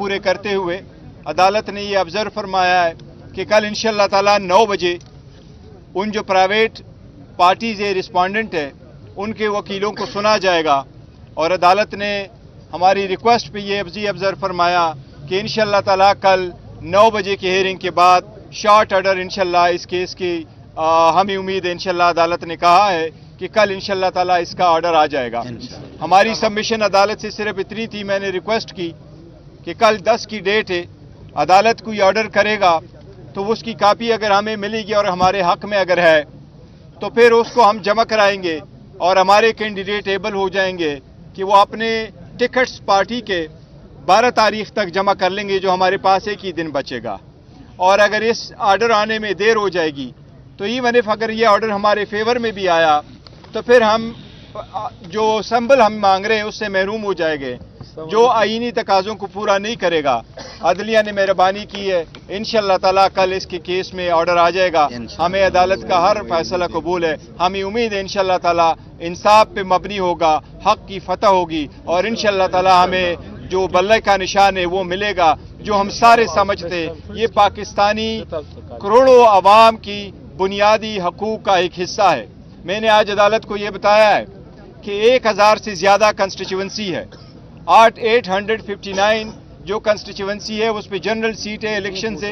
पूरे करते हुए अदालत ने ये ऑब्जर्व फरमाया है कि कल इंशाअल्लाह ताला 9 बजे उन जो प्राइवेट पार्टीज है रिस्पोंडेंट है उनके वकीलों को सुना जाएगा। और अदालत ने हमारी रिक्वेस्ट पे ये भी ऑब्जर्व फरमाया कि इंशाअल्लाह ताला कल 9 बजे की हियरिंग के बाद शॉर्ट ऑर्डर इंशाअल्लाह इस केस की हमें उम्मीद है इंशाअल्लाह अदालत ने कहा है कि कल इंशाअल्लाह ताला इसका ऑर्डर आ जाएगा। हमारी सबमिशन अदालत से सिर्फ इतनी थी, मैंने रिक्वेस्ट की कि कल 10 की डेट है, अदालत कोई ऑर्डर करेगा तो उसकी कापी अगर हमें मिलेगी और हमारे हक में अगर है तो फिर उसको हम जमा कराएंगे और हमारे कैंडिडेट एबल हो जाएंगे कि वो अपने टिकट्स पार्टी के 12 तारीख तक जमा कर लेंगे, जो हमारे पास एक ही दिन बचेगा। और अगर इस ऑर्डर आने में देर हो जाएगी तो इवन इफ अगर ये ऑर्डर हमारे फेवर में भी आया तो फिर हम जो सिंबल हम मांग रहे हैं उससे महरूम हो जाएंगे, जो आईनी तकाज़ों को पूरा नहीं करेगा। अदलिया ने मेहरबानी की है, इंशाअल्लाह ताला कल इसके केस में ऑर्डर आ जाएगा। हमें अदालत का हर फैसला कबूल है, हमें उम्मीद है इंशाअल्लाह ताला इंसाफ पे मबनी होगा, हक की फतह होगी और इंशाअल्लाह ताला हमें जो बल्ले का निशान है वो मिलेगा, जो हम सारे समझते ये पाकिस्तानी करोड़ों अवाम की बुनियादी हकूक का एक हिस्सा है। मैंने आज अदालत को ये बताया है कि 1000 से ज्यादा कंस्टिट्यूएंसी है, 859 जो कंस्टिट्यूएंसी है उस पर जनरल सीट है इलेक्शन से,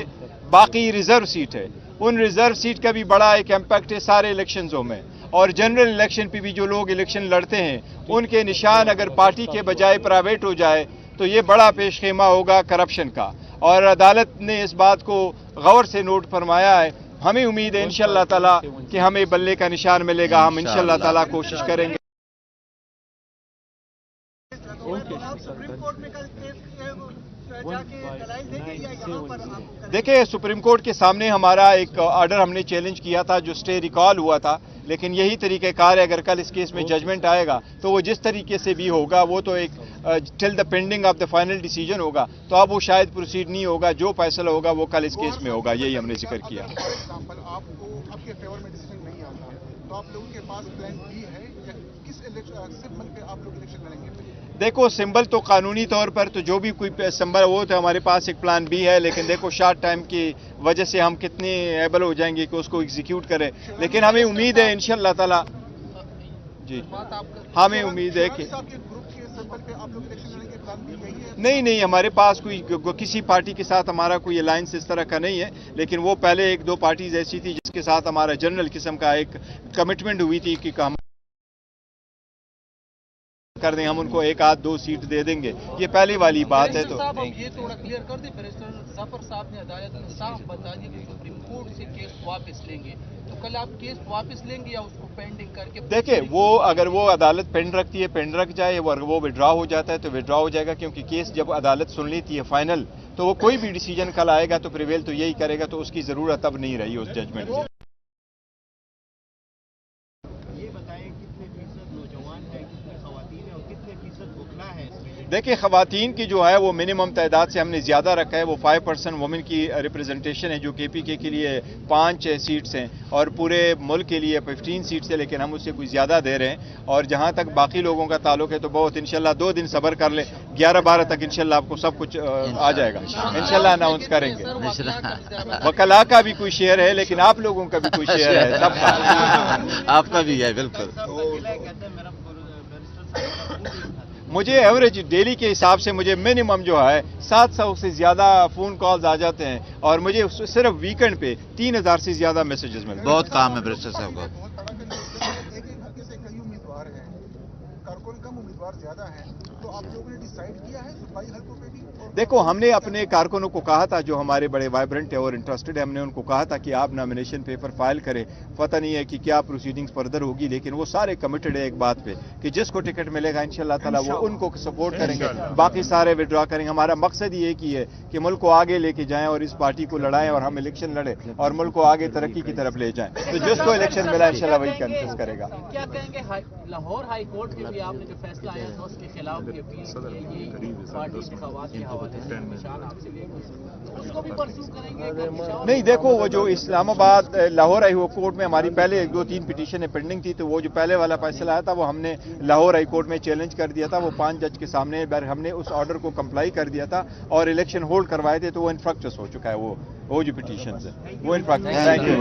बाकी रिजर्व सीट है। उन रिजर्व सीट का भी बड़ा एक इम्पैक्ट है सारे इलेक्शंसों में। और जनरल इलेक्शन पे भी जो लोग इलेक्शन लड़ते हैं उनके निशान अगर पार्टी के बजाय प्राइवेट हो जाए तो ये बड़ा पेशखेमा होगा करप्शन का। और अदालत ने इस बात को गौर से नोट फरमाया है। हमें उम्मीद है इंशाअल्लाह ताला कि हमें बल्ले का निशान मिलेगा, हम इंशाअल्लाह ताला कोशिश करेंगे। देखिए, सुप्रीम कोर्ट के सामने हमारा एक ऑर्डर हमने चैलेंज किया था जो स्टे रिकॉल हुआ था, लेकिन यही तरीक़ेकार है। अगर कल इस केस में जजमेंट आएगा तो वो जिस तरीके से भी होगा वो तो एक till the pending of the final decision होगा, तो अब वो शायद प्रोसीड नहीं होगा। जो फैसला होगा वो कल इस केस में होगा, यही हमने जिक्र किया। आपके फेवर में डिसीजन नहीं आता तो आप लोगों के पास प्लान बी है या किस सिंबल पे आप लोग इलेक्शन लड़ेंगे? देखो, सिंबल तो कानूनी तौर पर तो जो भी कोई सिंबल वो तो हमारे पास एक प्लान बी है, लेकिन देखो शॉर्ट टाइम की वजह से हम कितने एबल हो जाएंगे कि उसको एग्जीक्यूट करें। लेकिन हमें उम्मीद है इंशाअल्लाह ताला जी, हमें उम्मीद है कि नहीं, हमारे पास कोई किसी पार्टी के साथ हमारा कोई अलायंस इस तरह का नहीं है। लेकिन वो पहले 1-2 पार्टीज ऐसी थी जिसके साथ हमारा जनरल किस्म का एक कमिटमेंट हुई थी कि हम कर दें, हम उनको 1-2 सीट दे देंगे। ये पहली वाली बात है। तो साहब हम ये थोड़ा क्लियर कर दें, बैरिस्टर जफर साहब ने अदालत में साफ बता दिया कि सुप्रीम कोर्ट से केस वापस लेंगे, तो कल आप केस वापस लेंगे या उसको पेंडिंग करके? देखिए, वो अगर वो अदालत पेंड रखती है, पेंड रख जाए, और वो विड्रॉ हो जाता है तो विड्रॉ हो जाएगा, क्योंकि केस जब अदालत सुन लेती है फाइनल तो वो कोई भी डिसीजन कल आएगा तो प्रिवेल तो यही करेगा, तो उसकी जरूरत अब नहीं रही उस जजमेंट की। देखिए, खवातीन की जो है वो मिनिमम तादाद से हमने ज़्यादा रखा है। वो 5% वुमेन की रिप्रेजेंटेशन है, जो KPK के लिए 5 सीट्स हैं और पूरे मुल्क के लिए 15 सीट्स है, लेकिन हम उससे कुछ ज़्यादा दे रहे हैं। और जहाँ तक बाकी लोगों का ताल्लुक है तो बहुत इंशाल्लाह 2 दिन सब्र कर ले, 11-12 तक इंशाल्लाह आपको सब कुछ आ जाएगा, इंशाल्लाह अनाउंस करेंगे। वकला का भी कोई शेयर है, लेकिन आप लोगों का भी कोई शेयर है, सबका आपका भी है। बिल्कुल, मुझे एवरेज डेली के हिसाब से मुझे मिनिमम जो है 700 से ज़्यादा फ़ोन कॉल्स आ जाते हैं और मुझे सिर्फ वीकेंड पे 3000 से ज़्यादा मैसेजेस मिलते हैं। बहुत काम है बैरिस्टर साहब का। उम्मीदवार ज्यादा है, तो आप लोगों ने डिसाइड किया है सूबाई हलकों पे भी? देखो, हमने अपने कारकुनों को कहा था जो हमारे बड़े वाइब्रेंट है और इंटरेस्टेड है, हमने उनको कहा था कि आप नॉमिनेशन पेपर फाइल करें। पता नहीं है कि क्या प्रोसीडिंग्स फर्दर होगी, लेकिन वो सारे कमिटेड है एक बात पे कि जिसको टिकट मिलेगा इंशाल्लाह ताला वो उनको सपोर्ट करेंगे, बाकी सारे विड्रॉ करेंगे। हमारा मकसद ही एक ही है कि मुल्क को आगे लेके जाएं और इस पार्टी को लड़ाएं और हम इलेक्शन लड़े और मुल्क को आगे तरक्की की तरफ ले जाएं। तो जिसको इलेक्शन मिला इंशाल्लाह वही कंटेस्ट करेगा। क्या कहेंगे लाहौर हाई कोर्ट के भी आपने जो फैसला आया था उसके खिलाफ अपील की ये पार्टी इंतखाबात के हवाले से निशान आपसे लेकर उसको भी परस्यू करेंगे। नहीं, देखो वो जो इस्लामाबाद लाहौर हाई कोर्ट में हमारी पहले 2-3 पिटीशनें पेंडिंग थी, तो वो जो पहले वाला फैसला आया था वो हमने लाहौर हाई कोर्ट में चैलेंज कर दिया था। वो 5 जज के सामने हमने उस ऑर्डर को कंप्लाई कर दिया था और इलेक्शन होल्ड करवाए थे, तो वो इनफ्रक्चस हो चुका है। वो जो पिटीशन है वो इनफ्रक्चस। Thank you.